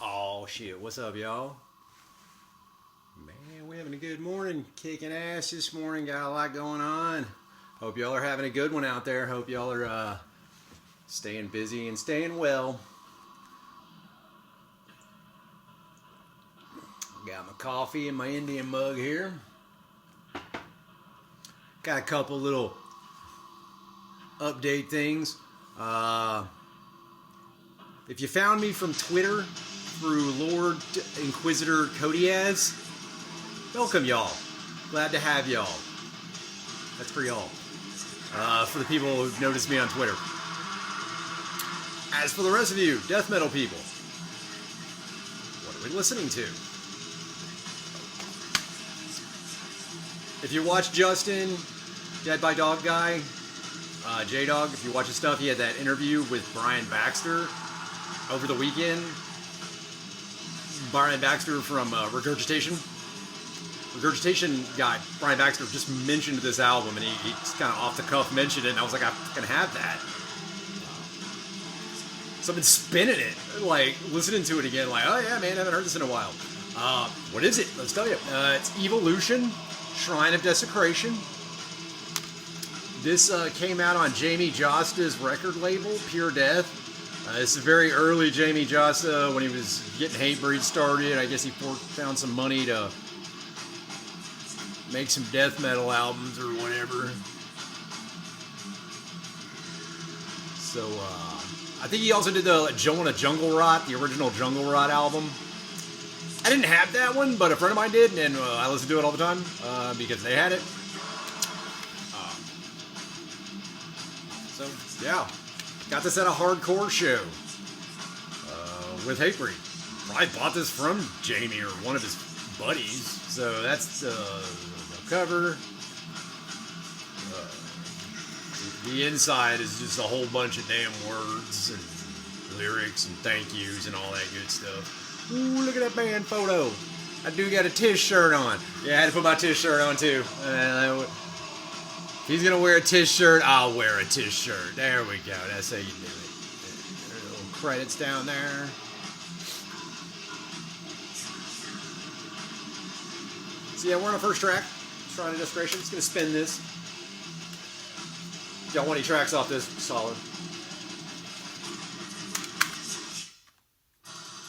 Oh shit, what's up, y'all? Man, we're having a good morning, kicking ass this morning, got a lot going on. Hope y'all are having a good one out there. Hope y'all are staying busy and staying well. Got my coffee and my Indian mug here. Got a couple little update things. If you found me from Twitter through Lord Inquisitor Codiaz, welcome y'all. Glad to have y'all. That's for y'all. For the people who noticed me on Twitter. As for the rest of you, death metal people, what are we listening to? If you watch Justin, Dead by Dawg guy, J-Dawg, if you watch his stuff, he had that interview with Brian Baxter over the weekend. Brian Baxter from Regurgitation. Regurgitation guy, Brian Baxter, just mentioned this album, and he just kind of off the cuff mentioned it, and I was like, I fucking have that. So I've been spinning it, like listening to it again, like, oh yeah, man, I haven't heard this in a while. What is it? Let's tell you. It's Evilution, Shrine of Desecration. This came out on Jamie Josta's record label, Pure Death. This is very early Jamie Josta when he was getting Hatebreed started. I guess he found some money to make some death metal albums or whatever. So, I think he also did the Jonah Jungle Rot, the original Jungle Rot album. I didn't have that one, but a friend of mine did, and I listen to it all the time because they had it. So, yeah. Got this at a hardcore show with Hatebreed. Probably bought this from Jamie or one of his buddies. So that's the cover. The inside is just a whole bunch of damn words and lyrics and thank yous and all that good stuff. Ooh, look at that band photo. I do got a Tish shirt on. Yeah, I had to put my Tish shirt on too. If he's gonna wear a Tish shirt, I'll wear a Tish shirt. There we go. That's how you do it. Little credits down there. So yeah, we're on the first track. Shrine of Desecration. It's gonna spin this. If y'all want any tracks off this, solid.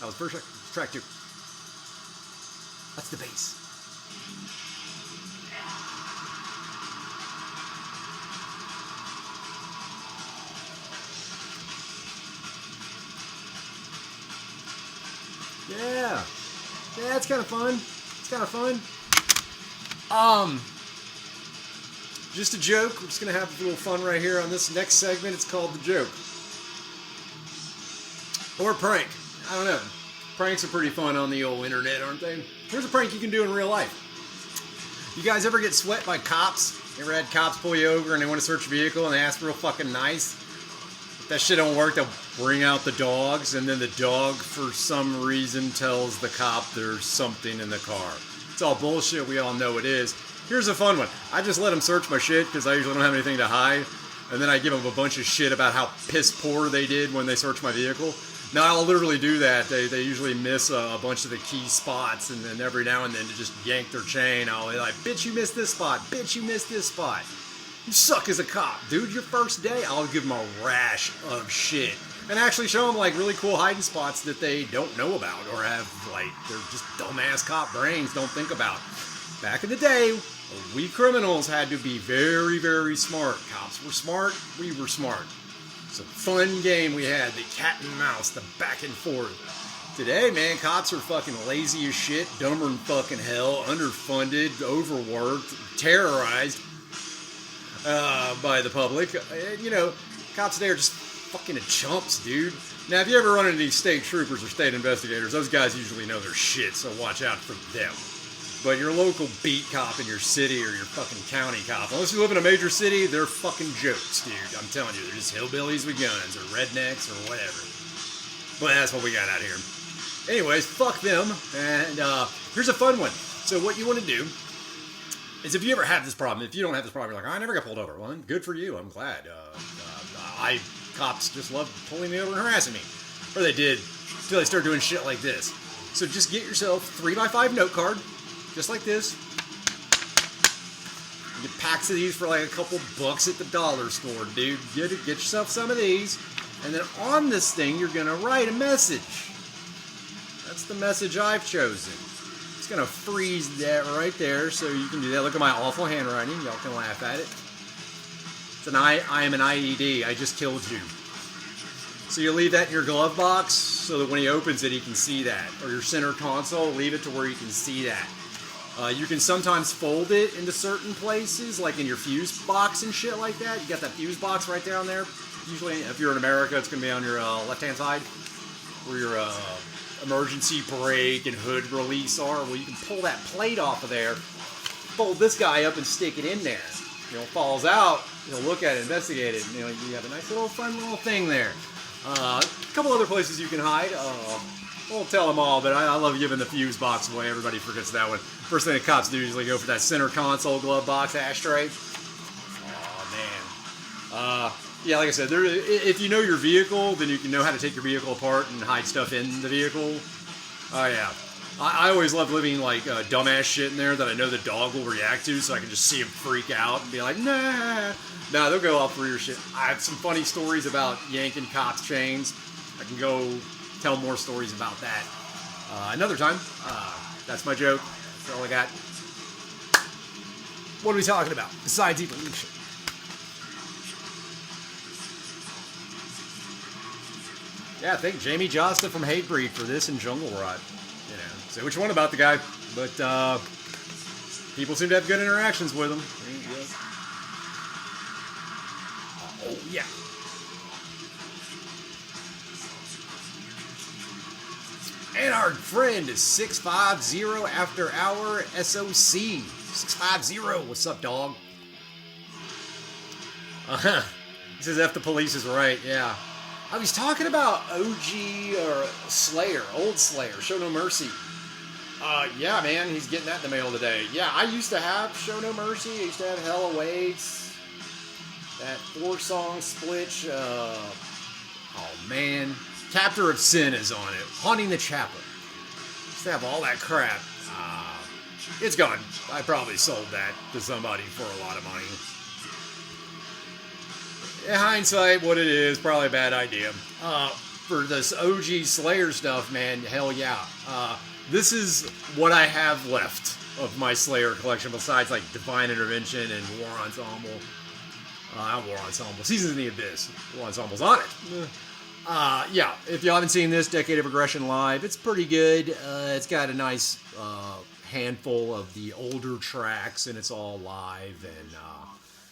That was first track. Track 2. That's the bass. Yeah. Yeah, it's kind of fun. It's kind of fun. Just a joke. We're just going to have a little fun right here on this next segment. It's called The Joke. Or prank. I don't know. Pranks are pretty fun on the old internet, aren't they? Here's a prank you can do in real life. You guys ever get sweat by cops? You ever had cops pull you over and they want to search your vehicle and they ask real fucking nice? If that shit don't work, they'll bring out the dogs, and then the dog, for some reason, tells the cop there's something in the car. It's all bullshit. We all know it is. Here's a fun one. I just let them search my shit because I usually don't have anything to hide, and then I give them a bunch of shit about how piss poor they did when they searched my vehicle. Now, I'll literally do that. They usually miss a bunch of the key spots, and then every now and then to just yank their chain, I'll be like, bitch, you missed this spot. Bitch, you missed this spot. You suck as a cop, dude. Your first day, I'll give them a rash of shit. And actually show them, like, really cool hiding spots that they don't know about or have, like, they're just dumbass cop brains don't think about. Back in the day, we criminals had to be very, very smart. Cops were smart, we were smart. It's a fun game we had, the cat and mouse, the back and forth. Today, man, cops are fucking lazy as shit, dumber than fucking hell, underfunded, overworked, terrorized by the public. You know, cops today are just fucking chumps, dude. Now, if you ever run into these state troopers or state investigators, those guys usually know their shit, so watch out for them. But your local beat cop in your city or your fucking county cop, unless you live in a major city, they're fucking jokes, dude. I'm telling you, they're just hillbillies with guns or rednecks or whatever. But that's what we got out here. Anyways, fuck them. And here's a fun one. So what you want to do is, if you ever have this problem, if you don't have this problem, you're like, I never got pulled over. Well, good for you. I'm glad. Cops just love pulling me over and harassing me. Or they did until I start doing shit like this. So just get yourself 3x5 note card, just like this. You get packs of these for like a couple bucks at the dollar store, dude. Get yourself some of these, and then on this thing, you're gonna write a message. That's the message I've chosen. It's gonna freeze that right there, so you can do that. Look at my awful handwriting. Y'all can laugh at it. It's an I am an IED. I just killed you. So you leave that in your glove box so that when he opens it, he can see that. Or your center console, leave it to where you can see that. You can sometimes fold it into certain places, like in your fuse box and shit like that. You got that fuse box right down there. Usually, if you're in America, it's going to be on your left-hand side, where your emergency brake and hood release are. Well, you can pull that plate off of there, fold this guy up and stick it in there. You know, it falls out, you'll look at it, investigate it, and, you know, you have a nice little fun little thing there. A couple other places you can hide. Won't tell them all, but I love giving the fuse box away. Everybody forgets that one. First thing the cops do is usually go for that center console glove box ashtray. Oh, man. Yeah, like I said, if you know your vehicle, then you can know how to take your vehicle apart and hide stuff in the vehicle. Oh, yeah. I always love leaving, like, dumbass shit in there that I know the dog will react to, so I can just see him freak out and be like, nah. Nah, they'll go all through your shit. I have some funny stories about yanking cops' chains. I can go tell more stories about that another time. That's my joke. That's all I got. What are we talking about besides evolution? Yeah, thank Jamie Josta from Hatebreed for this and Jungle Rot. You know, say what you want about the guy, but people seem to have good interactions with him. Oh yeah. And our friend is 650 after hour SOC. 650. What's up, dog? He says F the police is right. Yeah. I was talking about OG or Slayer, old Slayer, Show No Mercy. Yeah, man, he's getting that in the mail today. Yeah, I used to have Show No Mercy. I used to have Hell Awaits. That 4-song split. Oh, man. Captor of Sin is on it. Haunting the Chapel. Used to have all that crap. It's gone. I probably sold that to somebody for a lot of money. In hindsight, what it is, probably a bad idea. For this OG Slayer stuff, man, hell yeah. This is what I have left of my Slayer collection, besides like Divine Intervention and War Ensemble. Not War Ensemble, Seasons in the Abyss. War Ensemble's on it. Yeah, if you haven't seen this, Decade of Aggression Live, it's pretty good. It's got a nice handful of the older tracks, and it's all live. And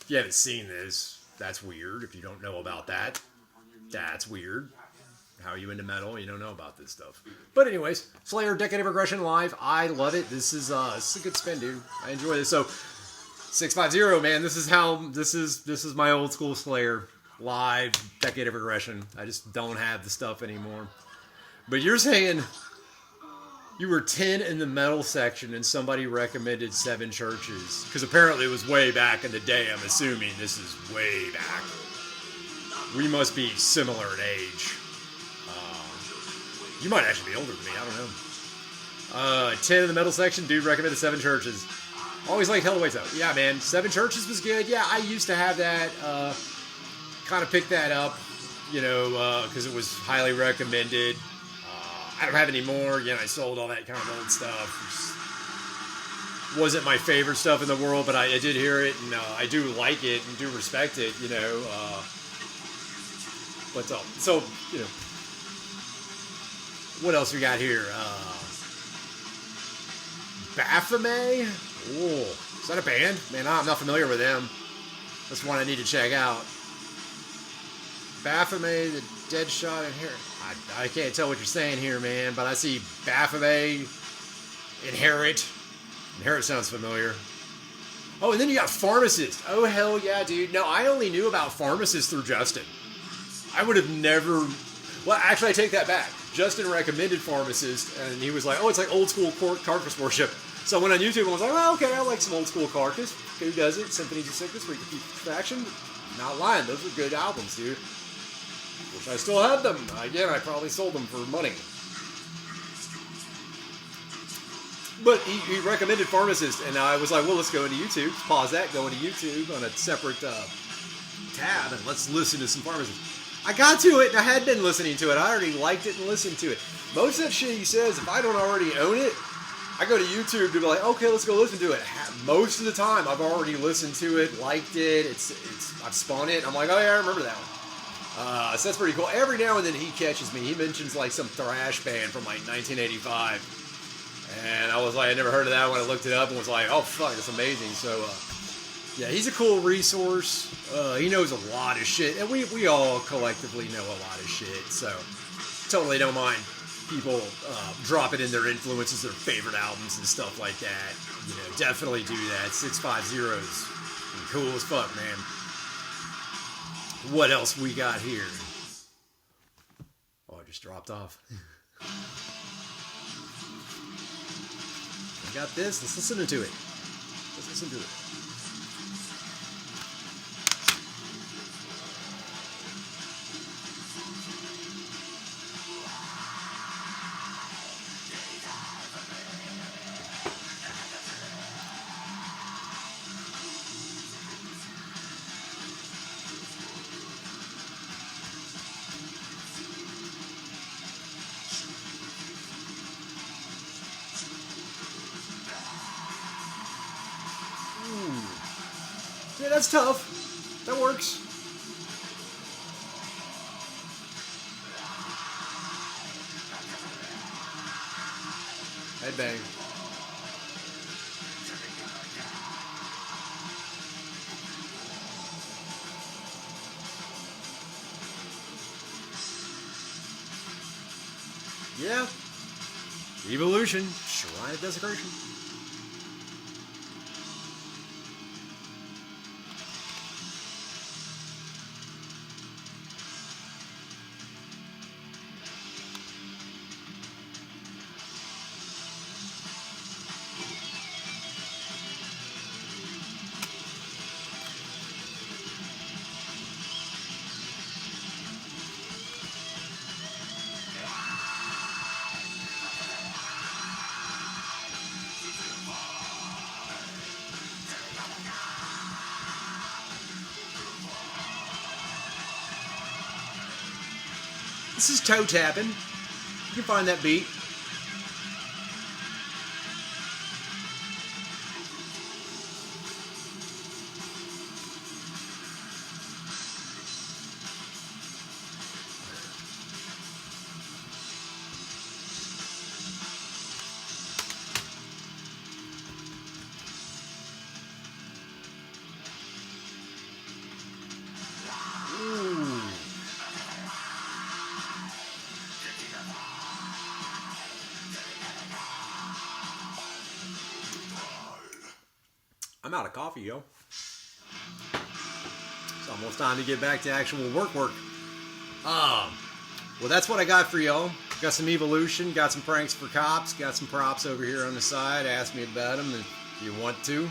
if you haven't seen this, that's weird. If you don't know about that, that's weird. How are you into metal? You don't know about this stuff. But anyways, Slayer, Decade of Aggression Live. I love it. This is a good spin, dude. I enjoy this. So 650, man. This is my old school Slayer live Decade of Aggression. I just don't have the stuff anymore. But you're saying you were 10 in the metal section and somebody recommended 7 Churches. Because apparently it was way back in the day. I'm assuming this is way back. We must be similar in age. You might actually be older than me. I don't know. 10 in the metal section. Dude recommended 7 Churches. Always liked Hell Awaits though. Yeah, man. 7 Churches was good. Yeah, I used to have that. Kind of picked that up, you know, because it was highly recommended. I don't have any more. Again, I sold all that kind of old stuff. Just wasn't my favorite stuff in the world, but I did hear it, and I do like it and do respect it, you know. But so, you know, what else we got here? Baphomet? Oh, is that a band? Man, I'm not familiar with them. That's one I need to check out. Baphomet, the Dead Shot Inherit. I can't tell what you're saying here, man, but I see Baphomet, Inherit. Inherit sounds familiar. Oh, and then you got Pharmacist. Oh, hell yeah, dude. No, I only knew about Pharmacist through Justin. I would have never... Well, actually, I take that back. Justin recommended Pharmacist, and he was like, oh, it's like old school carcass worship. So I went on YouTube and was like, well, okay, I like some old school carcass. Who doesn't? Symphonies of Sickness, where you can keep traction. Not lying, those are good albums, dude. Wish I still had them. Again, I probably sold them for money. But he recommended Pharmacist, and I was like, well, let's go into YouTube. Pause that, go into YouTube on a separate tab, and let's listen to some Pharmacist. I got to it, and I had been listening to it. I already liked it and listened to it. Most of that shit he says, if I don't already own it, I go to YouTube to be like, okay, let's go listen to it. Most of the time, I've already listened to it, liked it. I've spun it. I'm like, oh yeah, I remember that one. So that's pretty cool. Every now and then he catches me. He mentions like some thrash band from like 1985, and I was like, I never heard of that when I looked it up and was like, oh fuck, that's amazing. So yeah, he's a cool resource. He knows a lot of shit, and we all collectively know a lot of shit. So totally don't mind people dropping in their influences, their favorite albums and stuff like that. You know, definitely do that. 650's cool as fuck, man. What else we got here? Oh, it just dropped off. I got this. Let's listen to it. Let's listen to it. Yeah, that's tough. That works. Headbang. Yeah. Evilution. Shrine of Desecration. This is toe tapping. You can find that beat. I'm out of coffee, yo. It's almost time to get back to actual work. Well, that's what I got for y'all. Got some Evilution, got some pranks for cops, got some props over here on the side. Ask me about them if you want to.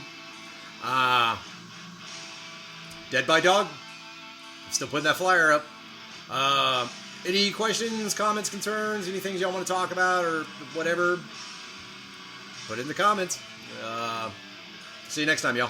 Dead by Dawg. I'm still putting that flyer up. Any questions, comments, concerns, any things y'all want to talk about or whatever, put it in the comments. See you next time, y'all.